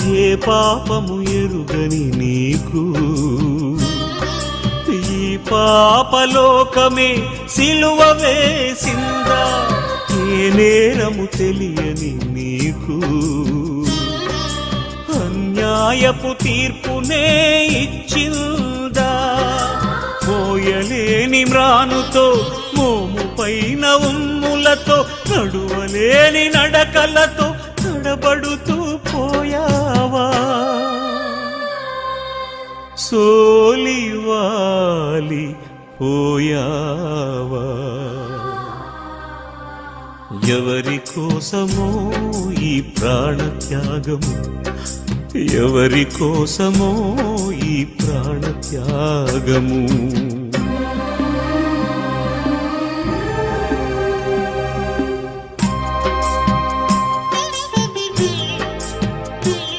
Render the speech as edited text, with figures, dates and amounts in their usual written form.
ఏ పాపము ఎరుగని నీకు ఈ పాపలోకమే సిలువ వేసిందా? ఏ నేరము తెలియని నీకు అన్యాయపు తీర్పునే ఇచ్చిందా? మోయలేని మ్రానుతో మోము పైన ఉమ్ములతో నడువలేని నడకలతో తడబడుతూ పోయావా? సోలివాలి పోయావా? ఎవరి కోసమో ఈ ప్రాణత్యాగము, ఎవరి కోసమో ఈ ప్రాణత్యాగము?